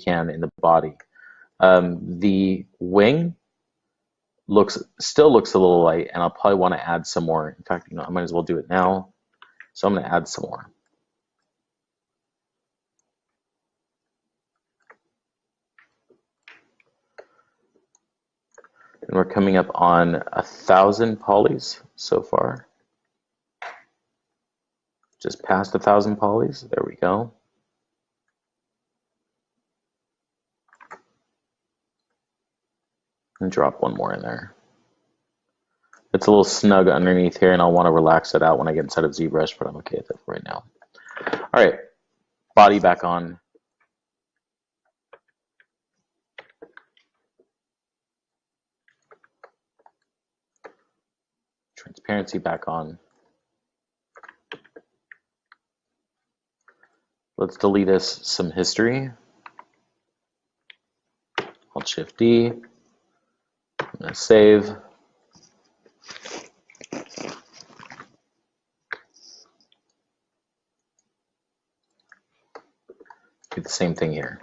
can in the body. The wing still looks a little light, and I'll probably want to add some more. In fact, I might as well do it now. So I'm going to add some more. And we're coming up on 1,000 polys so far. Just past 1,000 polys. There we go. And drop one more in there. It's a little snug underneath here, and I'll want to relax it out when I get inside of ZBrush, but I'm okay with it for right now. All right, body back on. Transparency back on. Let's delete us some history. Alt-Shift-D. I'm going to save. Do the same thing here.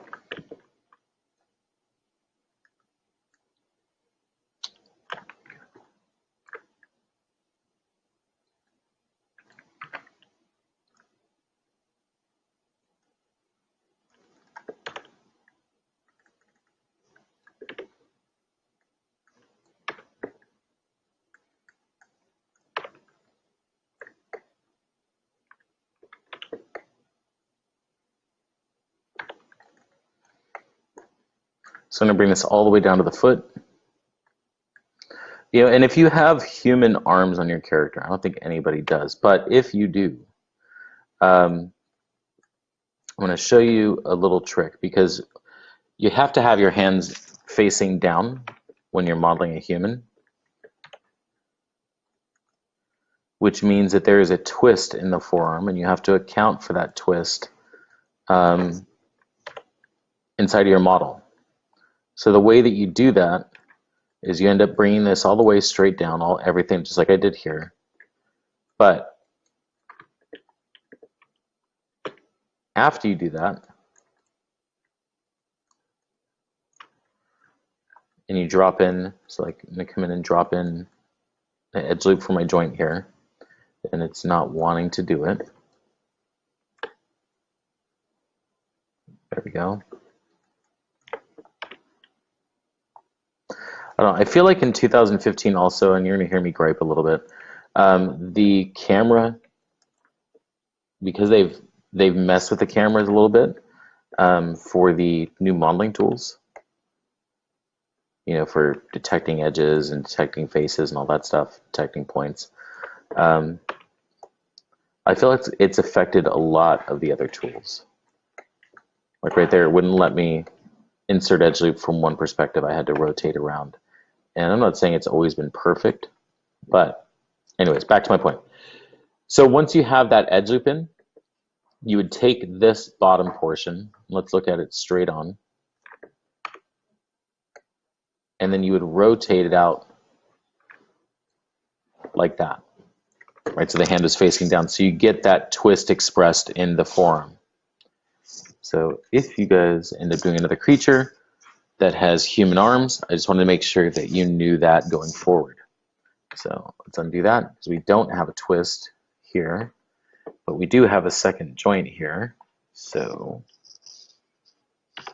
So I'm going to bring this all the way down to the foot. And if you have human arms on your character, I don't think anybody does, but if you do, I'm going to show you a little trick, because you have to have your hands facing down when you're modeling a human, which means that there is a twist in the forearm, and you have to account for that twist inside of your model. So the way that you do that is you end up bringing this all the way straight down, everything just like I did here. But after you do that, and you drop in, so like I'm going to come in and drop in an edge loop for my joint here, and it's not wanting to do it. There we go. I feel like in 2015 also, and you're going to hear me gripe a little bit, the camera, because they've messed with the cameras a little bit for the new modeling tools, for detecting edges and detecting faces and all that stuff, detecting points. I feel like it's affected a lot of the other tools. Like right there, it wouldn't let me insert edge loop from one perspective. I had to rotate around. And I'm not saying it's always been perfect, but anyways, back to my point. So once you have that edge loop in, you would take this bottom portion, let's look at it straight on, and then you would rotate it out like that, right? So the hand is facing down. So you get that twist expressed in the forearm. So if you guys end up doing another creature that has human arms, I just wanted to make sure that you knew that going forward. So let's undo that, because we don't have a twist here, but we do have a second joint here. So let's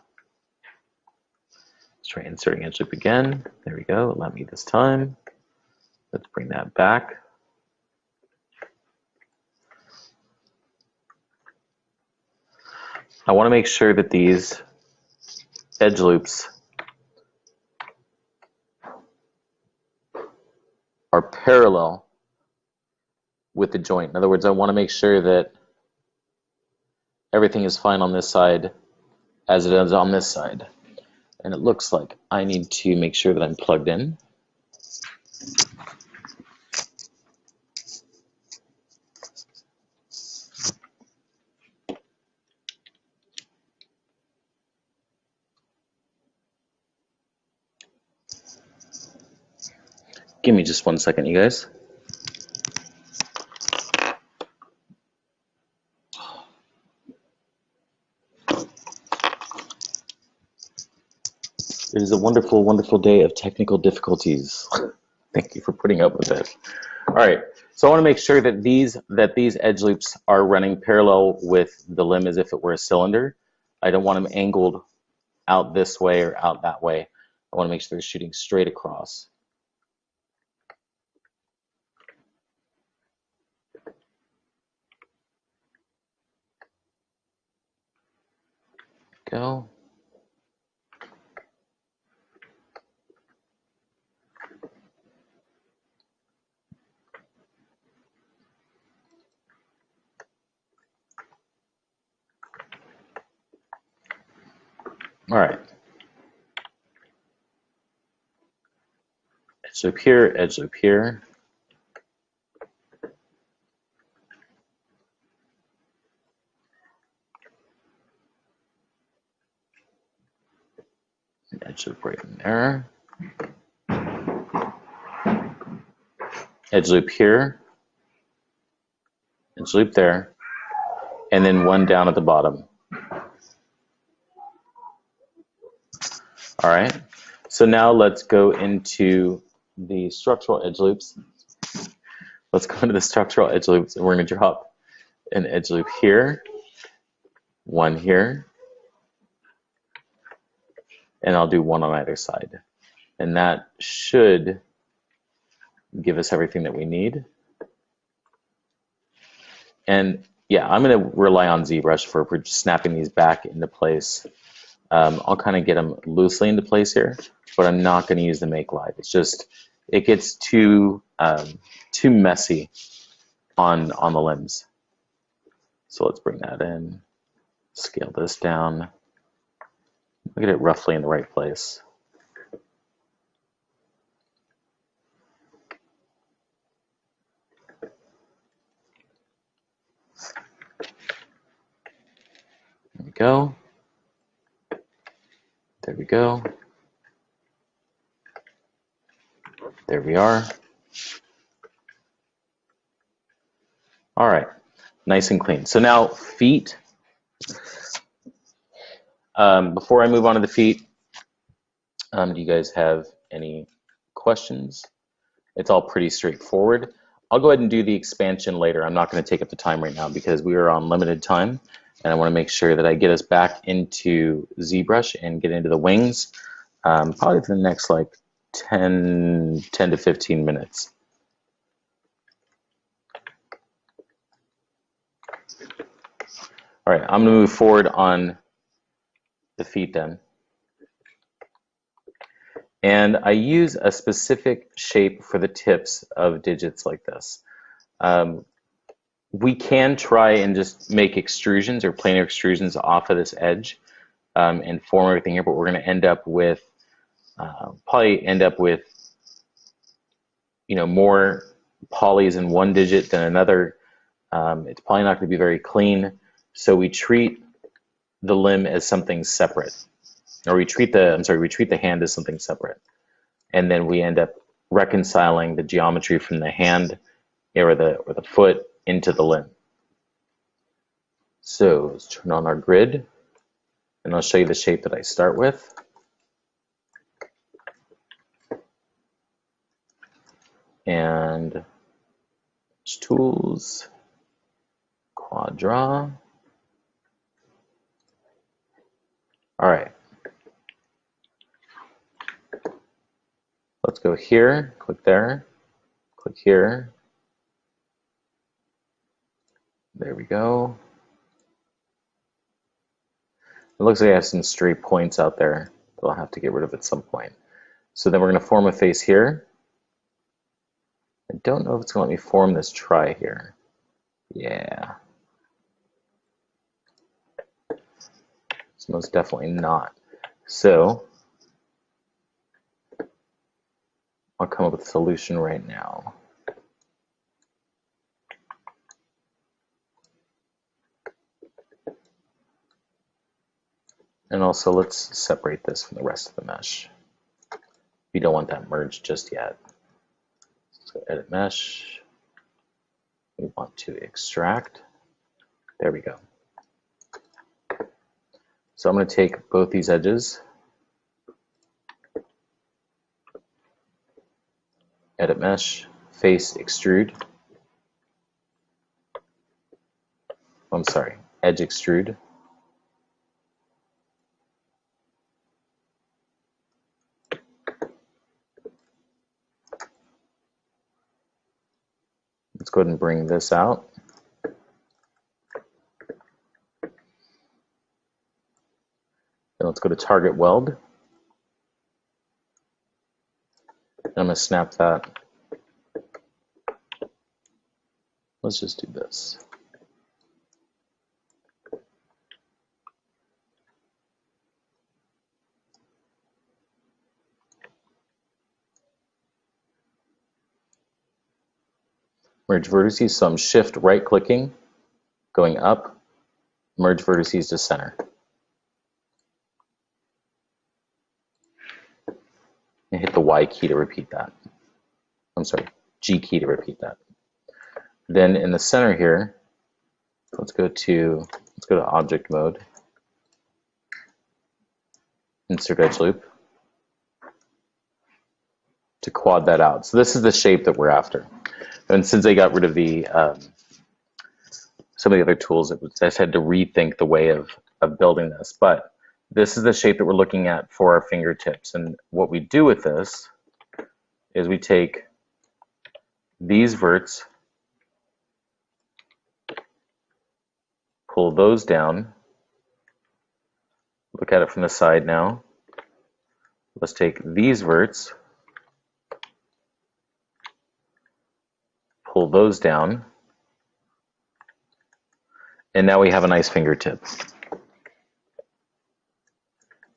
try inserting edge loop again. There we go. Let me this time. Let's bring that back. I want to make sure that these edge loops are parallel with the joint. In other words, I want to make sure that everything is fine on this side as it is on this side. And it looks like I need to make sure that I'm plugged in. Give me just 1 second, you guys. It is a wonderful, wonderful day of technical difficulties. Thank you for putting up with it. All right, so I want to make sure that these edge loops are running parallel with the limb as if it were a cylinder. I don't want them angled out this way or out that way. I want to make sure they're shooting straight across. Go. All right. Edge loop here, edge loop here. Edge loop right in there. Edge loop here. Edge loop there. And then one down at the bottom. All right. So now let's go into the structural edge loops. Let's go into the structural edge loops, and we're going to drop an edge loop here, one here, and I'll do one on either side. And that should give us everything that we need. And yeah, I'm going to rely on ZBrush for snapping these back into place. I'll kind of get them loosely into place here, but I'm not going to use the Make Live. It's just, it gets too messy on the limbs. So let's bring that in, scale this down, get it roughly in the right place. There we go. There we go. There we are. All right, nice and clean. So now feet. Before I move on to the feet, do you guys have any questions? It's all pretty straightforward. I'll go ahead and do the expansion later. I'm not going to take up the time right now because we are on limited time, and I want to make sure that I get us back into ZBrush and get into the wings probably for the next like 10 to 15 minutes. All right, I'm going to move forward on the feet then. And I use a specific shape for the tips of digits like this. We can try and just make extrusions or planar extrusions off of this edge and form everything here, but we're going to end up with probably more polys in one digit than another. It's probably not going to be very clean, so we treat the limb as something separate, or we treat the hand as something separate, and then we end up reconciling the geometry from the hand or the foot into the limb. So let's turn on our grid, and I'll show you the shape that I start with. And tools, quad draw. All right. Let's go here, click there, click here. There we go. It looks like I have some stray points out there that I'll have to get rid of at some point. So then we're going to form a face here. I don't know if it's going to let me form this try here. Yeah. It's most definitely not. So I'll come up with a solution right now. And also let's separate this from the rest of the mesh. We don't want that merged just yet. So edit mesh. We want to extract. There we go. So I'm going to take both these edges edit mesh, face extrude. I'm sorry, edge extrude. Let's go ahead and bring this out. Then let's go to target weld. I'm going to snap that. Let's just do this. Merge vertices, so I'm shift right clicking, going up, merge vertices to center. And hit the Y key to repeat that. I'm sorry, G key to repeat that. Then in the center here, let's go to object mode, insert edge loop to quad that out. So this is the shape that we're after. And since I got rid of the some of the other tools, I just had to rethink the way of building this. But this is the shape that we're looking at for our fingertips. And what we do with this is we take these verts, pull those down, look at it from the side now. Let's take these verts, pull those down, and now we have a nice fingertip.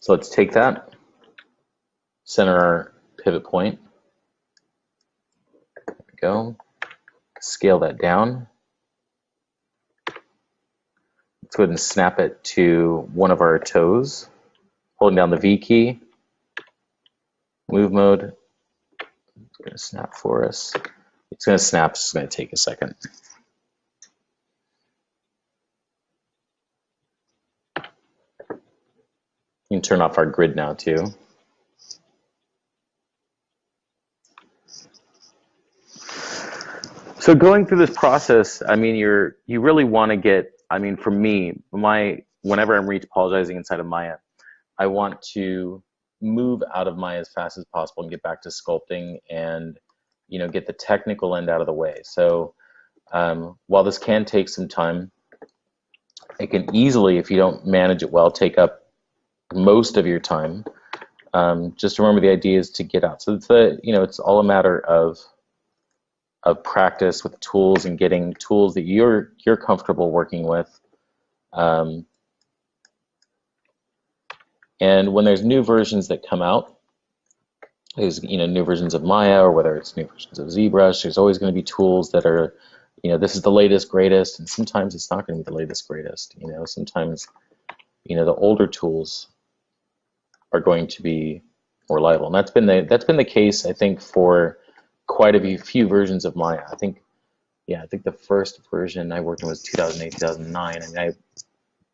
So let's take that, center our pivot point. There we go. Scale that down. Let's go ahead and snap it to one of our toes, holding down the V key. Move mode. It's going to snap for us. It's going to snap, it's going to take a second. You can turn off our grid now too. So going through this process, I mean, you really want to get, I mean, for me, whenever I'm retopologizing inside of Maya, I want to move out of Maya as fast as possible and get back to sculpting and, you know, get the technical end out of the way. So while this can take some time, it can easily, if you don't manage it well, take up most of your time. Just remember, the idea is to get out. So it's all a matter of practice with tools and getting tools that you're comfortable working with. And when there's new versions that come out, there's new versions of Maya, or whether it's new versions of ZBrush, there's always going to be tools that are, this is the latest, greatest, and sometimes it's not going to be the latest, greatest. Sometimes, the older tools are going to be more reliable, and that's been the case, I think, for quite a few versions of Maya. I think the first version I worked on was 2008, 2009, and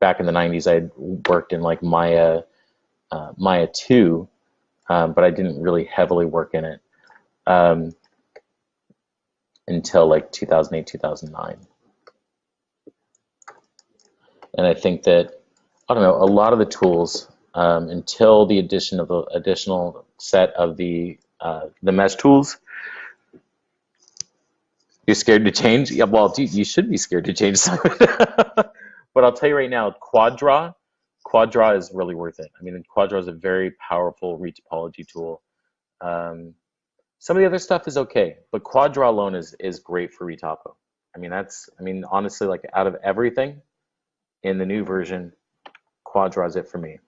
back in the 90s I had worked in like Maya 2, but I didn't really heavily work in it until like 2008, 2009. And I think that, I don't know, a lot of the tools, until the addition of the additional set of the mesh tools, you're scared to change? Yeah, well, dude, you should be scared to change some of it. But I'll tell you right now, quad draw is really worth it. I mean, quad draw is a very powerful retopology tool. Some of the other stuff is okay, but quad draw alone is great for retopo. I mean, honestly, like out of everything in the new version, quad draw is it for me.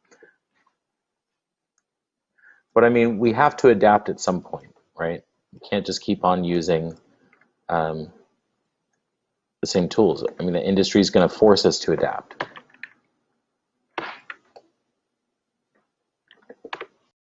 But I mean, we have to adapt at some point, right? You can't just keep on using the same tools. I mean, the industry is going to force us to adapt.